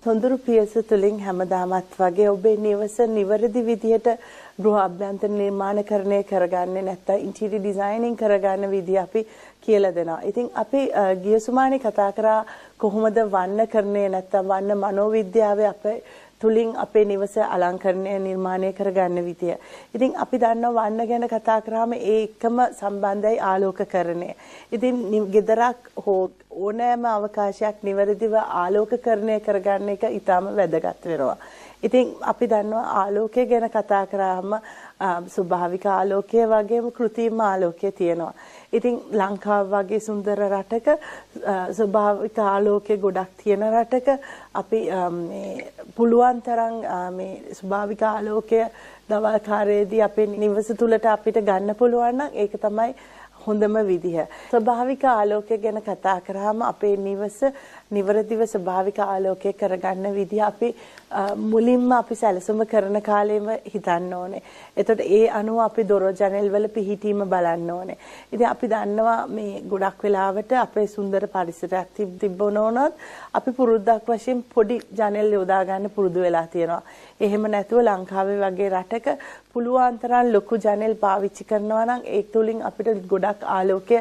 තොඳුරු පියස තුලින් හැමදාමත් වගේ ඔබේ නිවස නිවැරදි විදිහට ගෘහ අභ්‍යන්තර නිර්මාණකරණය කරගන්නේ නැත්නම් ඉන්ටීරියර් ඩිසයිනින් කරගන්න විදිහ අපි කියලා දෙනවා. ඉතින් අපි ගිය සුමානේ කතා කරා කොහොමද වර්ණකරණය නැත්නම් වර්ණ මනෝවිද්‍යාවේ අපේ තුලින් අපේ නිවස අලංකරණය නිර්මාණය කරගන්න විදිය. ඉතින් අපි දන්නවා වර්ණ ගැන කතා කරාම ඒ එකම සම්බන්ධයි ආලෝකකරණය. ඉතින් ගෙදරක් හෝ ඕනෑම අවකාශයක් නිවැරදිව ආලෝකකරණය කරගන්න එක ඊටම වැදගත් වෙනවා. ඉතින් අපි දන්නවා ආලෝකය ගැන කතා කරාම ස්වභාවික ආලෝකය වගේම කෘත්‍රිම ආලෝකය තියෙනවා. ඉතින් ලංකාව වගේ සුන්දර රටක ස්වභාවික ආලෝකය ගොඩක් තියෙන රටක අපි මේ පුළුවන් තරම් මේ ස්වභාවික ආලෝකය දවල් කාලයේදී අපේ නිවස තුලට අපිට ගන්න පුළුවන් නම් ඒක තමයි හොඳම විදිහ. ස්වභාවික ආලෝකය ගැන කතා කරාම අපේ නිවස නිවැරදිව ස්වභාවික ආලෝකය කරගන්න විදිහ අපි මුලින්ම අපි සැලසුම කරන කාලෙම හිතන්න ඕනේ. එතකොට ඒ අනුව අපි දොර ජනෙල් වල පිහිටීම බලන්න ඕනේ. ඉතින් අපි දන්නවා මේ ගොඩක් වෙලාවට අපේ සුන්දර පරිසරයක් තිබුණොත් අපි පුරුද්දක් වශයෙන් පොඩි ජනෙල් යොදා ගන්න පුරුදු වෙලා තියෙනවා. එහෙම නැතුව ලංකාවේ වගේ රටක පුළුවන් තරම් ලොකු ජනෙල් පාවිච්චි කරනවා නම් ඒ තුලින් අපිට ගොඩක් ආලෝකය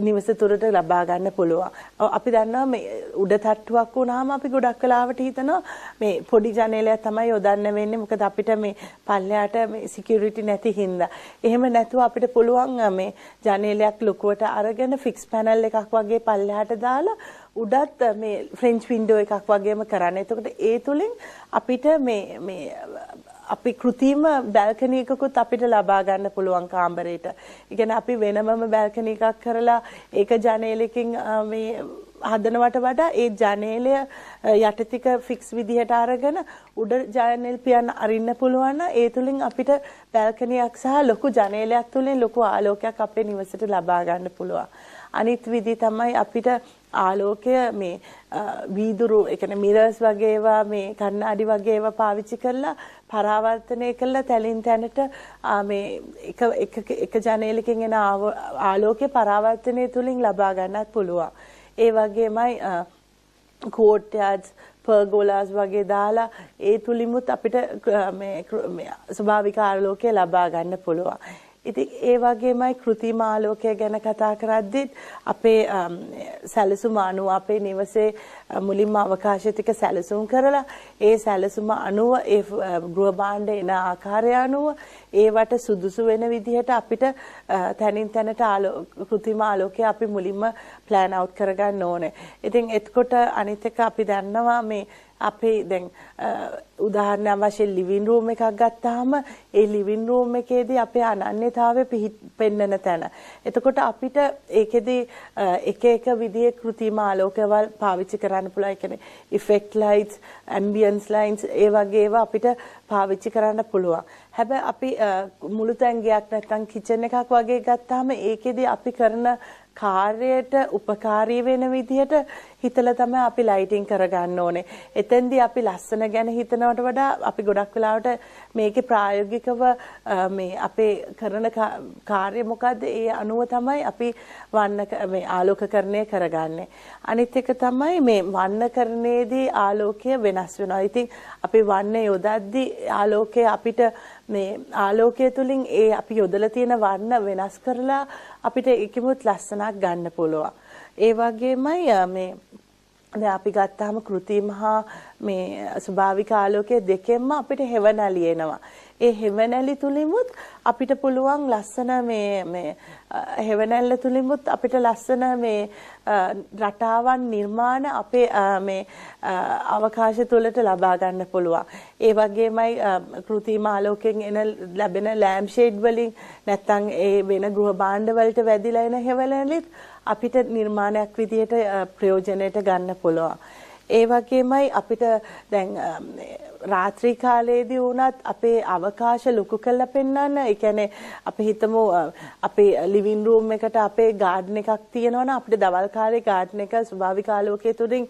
නිවස තුරට ලබා ගන්න පුළුවන්. අපි දන්නවා මේ උඩ තට්ටුවක් වුණාම අපි ගොඩක් වෙලාවට හිතනවා මේ පොඩි ජනේලයක් තමයි යොදන්න වෙන්නේ. මොකද අපිට මේ පල්ලයට මේ සිකියුරිටි නැති හින්දා. එහෙම නැතුව අපිට පුළුවන් මේ ජනේලයක් ලොකුවට අරගෙන ෆික්ස් පැනල් එකක් වගේ පල්ලයට දාලා උඩත් මේ ෆ්‍රෙන්ච් වින්ඩෝ එකක් වගේම කරන්න. එතකොට ඒ තුලින් අපිට මේ අපි කෘත්‍රිම බැල්කනි එකකුත් අපිට ලබා ගන්න පුළුවන් කාමරේට. ඒ කියන්නේ අපි වෙනමම බැල්කනි එකක් කරලා ඒක ජනේලකින් මේ හදනවට වඩා ඒ ජනේලය යට ටික ෆික්ස් විදිහට අරගෙන උඩ ජනේල් පියන්න අරින්න පුළුවන් නම් ඒ තුලින් අපිට බැල්කනියක් සහ ලොකු ජනේලයක් තුලින් ලොකු ආලෝකයක් අපේ නිවසට ලබා ගන්න පුළුවන්. අනිත් විදිහ තමයි අපිට ආලෝකය මේ වීදුරු ඒ කියන්නේ මිරර්ස් වගේ ඒවා මේ කණ්ණාඩි වගේ ඒවා පාවිච්චි කරලා පරාවර්තනය කළා තැලින් තැනට මේ එක ජනේලකින් එන ආලෝකය පරාවර්තනය තුලින් ලබා ගන්නත් පුළුවන්. ඒ වගේමයි කෝට්යාඩ්ස් පර්ගෝලාස් වගේ දාලා ඒ තුලිමුත් අපිට මේ ස්වභාවික ආලෝකය ලබා ගන්න පුළුවන්. ඉතින් ඒ වගේමයි කෘත්‍රිම ආලෝකය ගැන කතා කරද්දිත් අපේ සැලසුම අනුව අපේ නිවසේ මුලින්ම අවකාශ ටික සැලසුම් කරලා ඒ සැලසුම අනුව ඒ ගෘහ භාණ්ඩ එන ආකාරය අනුව ඒවට සුදුසු වෙන විදිහට අපිට තනින් තැනට කෘත්‍රිම ආලෝකය අපි මුලින්ම ප්ලෑන් අවුට් කරගන්න ඕනේ. ඉතින් එතකොට අනිත් එක අපි දන්නවා මේ අපේ දැන් උදාහරණයක් වශයෙන් ලිවිං රූම් එකක් ගත්තාම ඒ ලිවිං රූම් එකේදී අපේ අනන්‍යතාවය පෙන්වන තැන. එතකොට අපිට ඒකෙදී එක විදිහේ කෘත්‍රිම ආලෝකවල පාවිච්චි කරන්න පුළුවන්. ඒ කියන්නේ ඉෆෙක්ට් ලයිට්ස්, ඇම්බියන්ස් ලයිට්ස් ඒ වගේ ඒවා අපිට පාවිච්චි කරන්න පුළුවන්. හැබැයි අපි මුළු තැන්ගයක් නැත්නම් කිචන් එකක් වගේ ගත්තාම ඒකෙදී අපි කරන කාර්යයට උපකාරී වෙන විදිහට හිතලා තමයි අපි ලයිටින් කරගන්න ඕනේ. එතෙන්දී අපි ලස්සන ගැන හිතනවට වඩා අපි ගොඩක් වෙලාවට මේකේ ප්‍රායෝගිකව මේ අපේ කරන කාර්ය මොකද්ද ඒ අනුව තමයි අපි මේ ආලෝකකරණය කරගන්නේ. අනිත් එක තමයි මේ වර්ණකරණයේදී ආලෝකය වෙනස් වෙනවා. ඉතින් අපි වර්ණ යොදද්දී ආලෝකය අපිට මේ ආලෝකය තුලින් ඒ අපි යොදලා තියෙන වර්ණ වෙනස් කරලා අපිට ඒකෙමුත් ලස්සනක් ගන්න පුළුවන්. ඒ වගේමයි මේ දැන් අපි ගත්තාම කෘත්‍රිම හා මේ ස්වභාවික ආලෝකයේ දෙකෙන්ම අපිට හෙවණැලි එනවා. ඒ හෙවණැලි තුලිමුත් අපිට පුළුවන් ලස්සන මේ හෙවණැල්ල තුලිමුත් අපිට ලස්සන මේ රටාවන් නිර්මාණ අපේ මේ අවකාශ තුලට ලබා ගන්න පුළුවන්. ඒ වගේමයි කෘත්‍රිම ආලෝකයෙන් ලැබෙන ලෑම්ප් ෂේඩ් වලින් නැත්නම් ඒ වෙන ගෘහ භාණ්ඩ වලට වැදිලා එන හෙවණැලිත් අපිට නිර්මාණයක් විදිහට ප්‍රයෝජනයට ගන්න පුළුවන්. ඒ වගේමයි අපිට දැන් රාත්‍රී කාලයේදී වුණත් අපේ අවකාශ ලොකු කරලා පෙන්වන්න. ඒ කියන්නේ අපි හිතමු අපේ ලිවිං රූම් එකට අපේ ගාඩන් එකක් තියෙනවා නම් අපිට දවල් කාලේ ගාඩන් එක ස්වභාවික ආලෝකයේ තුලින්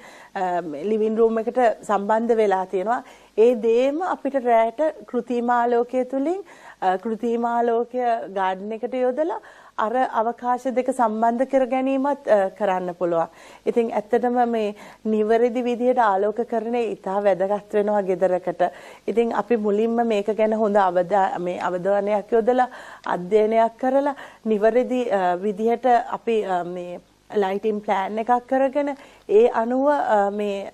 ලිවිං රූම් එකට සම්බන්ධ වෙලා තියෙනවා. ඒ දේම අපිට රැට කෘත්‍රිම ආලෝකයේ තුලින් කෘත්‍රිම ආලෝකය ගාඩන් එකට යොදලා අර අවකාශ දෙක සම්බන්ධ කර ගැනීමත් කරන්න පුළුවන්. ඉතින් ඇත්තටම මේ නිවැරදි විදිහට ආලෝකකරණය ඉතා වැදගත් වෙනවා ගෙදරකට. ඉතින් අපි මුලින්ම මේක ගැන හොඳ අවධානයක් යොදලා අධ්‍යයනයක් කරලා නිවැරදි විදිහට අපි මේ ලයිටින් ප්ලෑන් එකක් කරගෙන ඒ අනුව මේ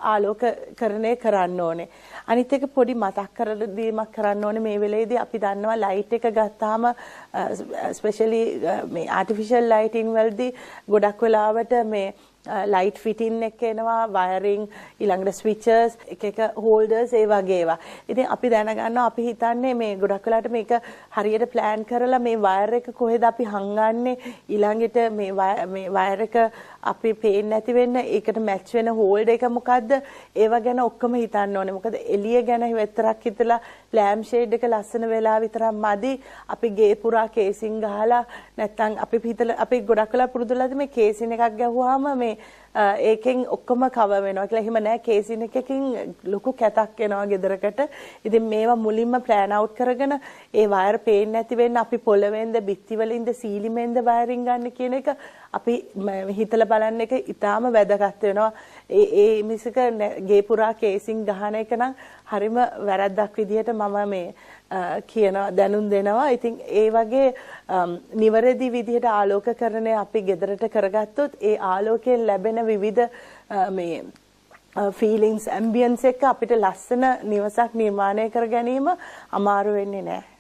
ආලෝකකරණය කරන්න ඕනේ. අනිත් එක පොඩි මතක් කර දීමක් කරන්න ඕනේ මේ වෙලේදී අපි දන්නවා ලයිට් එක ගත්තාම ස්පෙෂලි මේ ආටිෆිෂල් ලයිටින් වලදී ගොඩක් වෙලාවට මේ ලයිට් ෆිටින් එක එනවා වයරින් ඊළඟට ස්විචර්ස් එක හෝල්ඩර්ස් ඒ වගේ ඒවා. ඉතින් අපි දැනගන්නවා අපි හිතන්නේ මේ ගොඩක් වෙලාවට මේක හරියට ප්ලෑන් කරලා මේ වයර් එක කොහෙද අපි හංගන්නේ ඊළඟට මේ වයර් එක අපි පේන්නේ නැති වෙන්න ඒකට මැච් වෙන හෝල්ඩ් එක මොකද්ද ඒව ගැන ඔක්කොම හිතන්න ඕනේ. මොකද එළිය ගැන විතරක් හිතලා ලෑම්ප් ෂේඩ් එක ලස්සන වෙලා විතරක් මදි. අපි ගේ පුරා කේසින් ගහලා නැත්තම් අපි ගොඩක් වෙලා පුරුදුලාද මේ කේසින් එකක් ගැහුවාම මේ ඒකෙන් ඔක්කොම කවර් වෙනවා කියලා. එහෙම නැහැ කේසින් එකකින් ලොකු කැතක් එනවා ගෙදරකට. ඉතින් මේවා මුලින්ම ප්ලෑන් අවුට් කරගෙන ඒ වයර් පේන්නේ නැති වෙන්න අපි පොළවෙන්ද බිත්ති වලින්ද සීලිමෙන්ද වයරින් ගන්න කියන එක අපි හිතලා බලන්න එක ඉතාම වැදගත් වෙනවා. ඒ මිසක ගේ පුරා කේසින් ගහන එක නම් හරිම වැරද්දක් විදිහට මම මේ කියන දැනුම් දෙනවා. ඉතින් ඒ වගේ නිවැරදි විදිහට ආලෝකකරණය අපි ගෙදරට කරගත්තොත් ඒ ආලෝකයෙන් ලැබෙන විවිධ මේ ෆීලිංස් ඇම්බියන්ස් එක අපිට ලස්සන නිවසක් නිර්මාණය කර ගැනීම අමාරු වෙන්නේ නැහැ.